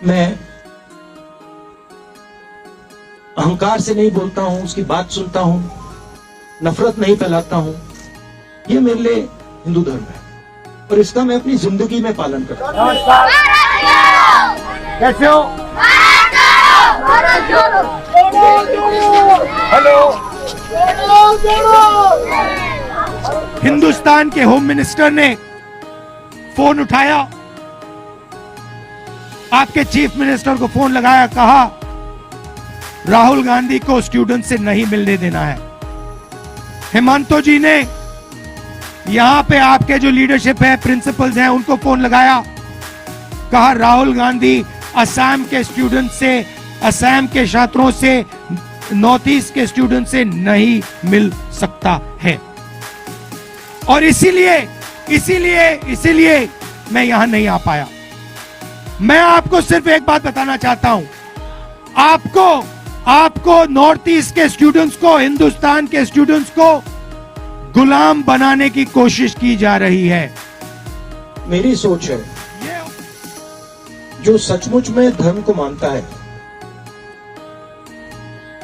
मैं अहंकार से नहीं बोलता हूं, उसकी बात सुनता हूं, नफरत नहीं फैलाता हूं। ये मेरे लिए हिंदू धर्म है और इसका मैं अपनी जिंदगी में पालन करता हूं। कैसे हो? हेलो। हिंदुस्तान के होम मिनिस्टर ने फोन उठाया, आपके चीफ मिनिस्टर को फोन लगाया, कहा राहुल गांधी को स्टूडेंट से नहीं मिलने देना है। हेमंतो जी ने यहां पे आपके जो लीडरशिप है, प्रिंसिपल्स हैं, उनको फोन लगाया, कहा राहुल गांधी असम के स्टूडेंट से, असम के छात्रों से, नॉर्थ ईस्ट के स्टूडेंट से नहीं मिल सकता है। और इसीलिए मैं यहां नहीं आ पाया। मैं आपको सिर्फ एक बात बताना चाहता हूं, आपको नॉर्थ ईस्ट के स्टूडेंट्स को, हिंदुस्तान के स्टूडेंट्स को गुलाम बनाने की कोशिश की जा रही है। मेरी सोच है, जो सचमुच में धर्म को मानता है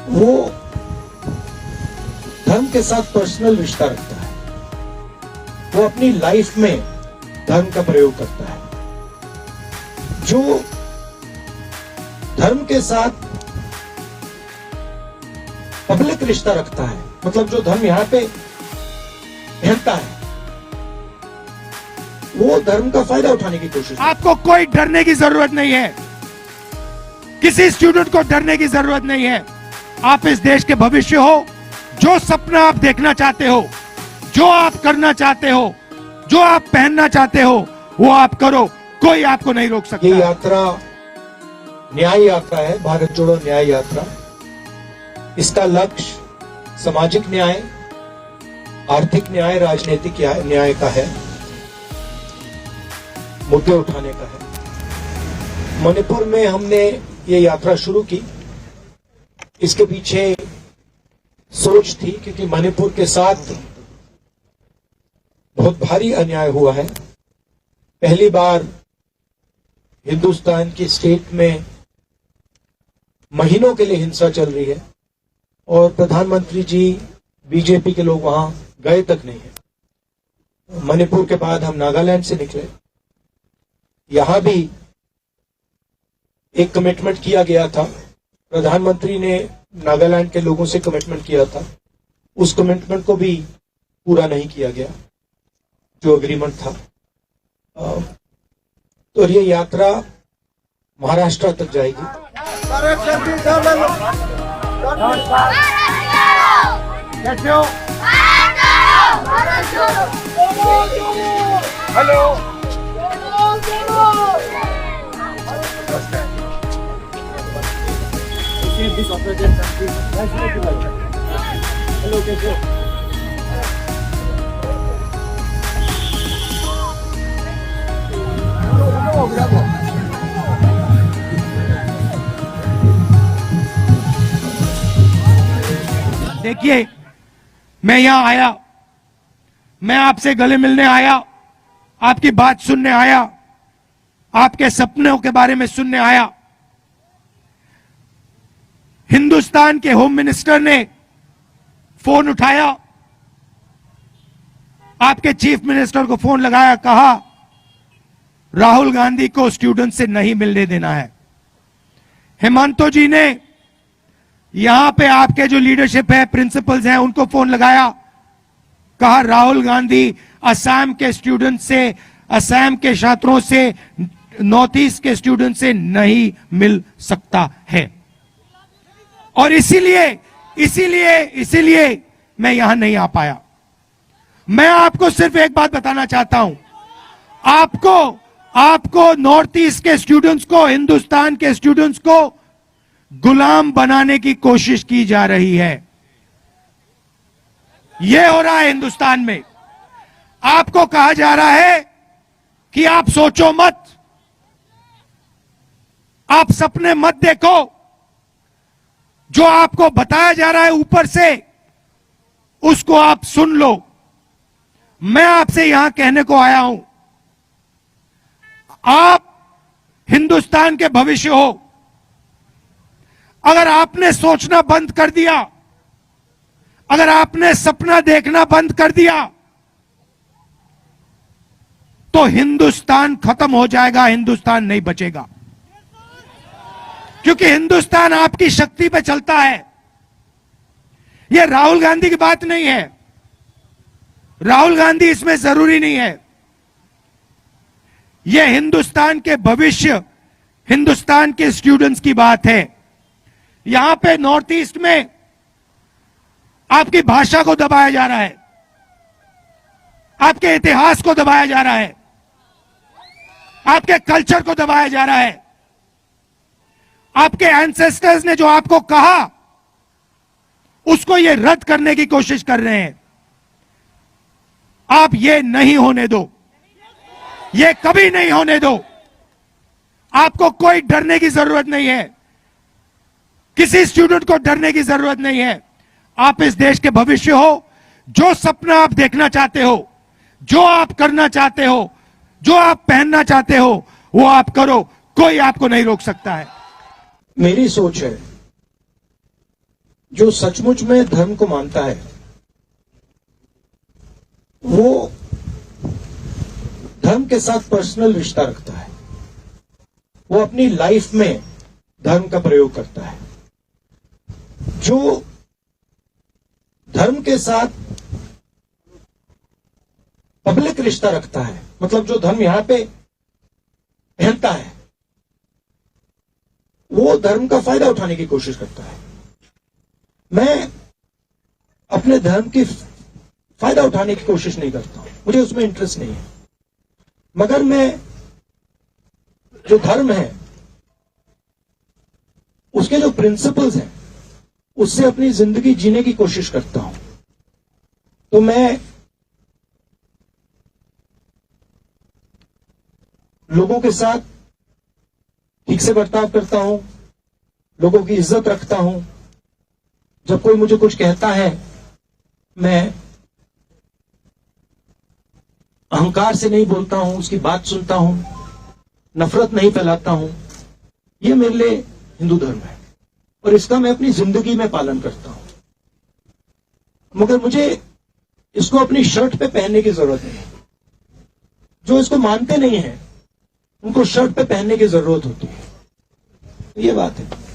वो धर्म के साथ पर्सनल रिश्ता रखता है, वो अपनी लाइफ में धर्म का प्रयोग करता है। जो धर्म के साथ पब्लिक रिश्ता रखता है, मतलब जो धर्म यहां पे पहनता है, वो धर्म का फायदा उठाने की कोशिश। आपको कोई डरने की जरूरत नहीं है, किसी स्टूडेंट को डरने की जरूरत नहीं है। आप इस देश के भविष्य हो। जो सपना आप देखना चाहते हो, जो आप करना चाहते हो, जो आप पहनना चाहते हो, वो आप करो, कोई आपको नहीं रोक सकता। ये यात्रा न्याय यात्रा है, भारत जोड़ो न्याय यात्रा। इसका लक्ष्य सामाजिक न्याय, आर्थिक न्याय, राजनीतिक न्याय का है, मुद्दे उठाने का है। मणिपुर में हमने ये यात्रा शुरू की, इसके पीछे सोच थी क्योंकि मणिपुर के साथ बहुत भारी अन्याय हुआ है। पहली बार हिंदुस्तान की स्टेट में महीनों के लिए हिंसा चल रही है और प्रधानमंत्री जी, बीजेपी के लोग वहां गए तक नहीं है। मणिपुर के बाद हम नागालैंड से निकले, यहां भी एक कमिटमेंट किया गया था, प्रधानमंत्री ने नागालैंड के लोगों से कमिटमेंट किया था, उस कमिटमेंट को भी पूरा नहीं किया गया जो एग्रीमेंट था। तो ये यात्रा महाराष्ट्र तक जाएगी। हेलो। हेलो, कैसे हो? देखिए, मैं यहां आया, मैं आपसे गले मिलने आया, आपकी बात सुनने आया, आपके सपनों के बारे में सुनने आया। हिंदुस्तान के होम मिनिस्टर ने फोन उठाया, आपके चीफ मिनिस्टर को फोन लगाया, कहा राहुल गांधी को स्टूडेंट से नहीं मिलने देना है। हेमंतो जी ने यहां पे आपके जो लीडरशिप है, प्रिंसिपल्स हैं, उनको फोन लगाया, कहा राहुल गांधी असम के स्टूडेंट से, असम के छात्रों से, नॉर्थ ईस्ट के स्टूडेंट से नहीं मिल सकता है। और इसीलिए मैं यहां नहीं आ पाया। मैं आपको सिर्फ एक बात बताना चाहता हूं, आपको नॉर्थ ईस्ट के स्टूडेंट्स को, हिंदुस्तान के स्टूडेंट्स को गुलाम बनाने की कोशिश की जा रही है। यह हो रहा है हिंदुस्तान में। आपको कहा जा रहा है कि आप सोचो मत, आप सपने मत देखो, जो आपको बताया जा रहा है ऊपर से उसको आप सुन लो। मैं आपसे यहां कहने को आया हूं, आप हिंदुस्तान के भविष्य हो। अगर आपने सोचना बंद कर दिया, अगर आपने सपना देखना बंद कर दिया, तो हिंदुस्तान खत्म हो जाएगा, हिंदुस्तान नहीं बचेगा। क्योंकि हिंदुस्तान आपकी शक्ति पे चलता है। यह राहुल गांधी की बात नहीं है, राहुल गांधी इसमें जरूरी नहीं है। यह हिंदुस्तान के भविष्य, हिंदुस्तान के स्टूडेंट्स की बात है। यहां पे नॉर्थ ईस्ट में आपकी भाषा को दबाया जा रहा है, आपके इतिहास को दबाया जा रहा है, आपके कल्चर को दबाया जा रहा है। आपके एंसेस्टर्स ने जो आपको कहा, उसको ये रद्द करने की कोशिश कर रहे हैं। आप ये नहीं होने दो, ये कभी नहीं होने दो। आपको कोई डरने की जरूरत नहीं है, किसी स्टूडेंट को डरने की जरूरत नहीं है। आप इस देश के भविष्य हो। जो सपना आप देखना चाहते हो, जो आप करना चाहते हो, जो आप पहनना चाहते हो, वो आप करो, कोई आपको नहीं रोक सकता है। मेरी सोच है, जो सचमुच में धर्म को मानता है, वो धर्म के साथ पर्सनल रिश्ता रखता है, वो अपनी लाइफ में धर्म का प्रयोग करता है। जो धर्म के साथ पब्लिक रिश्ता रखता है, मतलब जो धर्म यहां पे पहनता है, वो धर्म का फायदा उठाने की कोशिश करता है। मैं अपने धर्म की फायदा उठाने की कोशिश नहीं करता हूं, मुझे उसमें इंटरेस्ट नहीं है। मगर मैं जो धर्म है, उसके जो प्रिंसिपल्स हैं, उससे अपनी जिंदगी जीने की कोशिश करता हूं। तो मैं लोगों के साथ ठीक से बर्ताव करता हूं, लोगों की इज्जत रखता हूं। जब कोई मुझे कुछ कहता है, मैं अहंकार से नहीं बोलता हूं, उसकी बात सुनता हूं, नफरत नहीं फैलाता हूं। यह मेरे लिए हिंदू धर्म है और इसका मैं अपनी जिंदगी में पालन करता हूं। मगर मुझे इसको अपनी शर्ट पे पहनने की जरूरत नहीं है। जो इसको मानते नहीं है, उनको शर्ट पे पहनने की जरूरत होती है। ये बात है।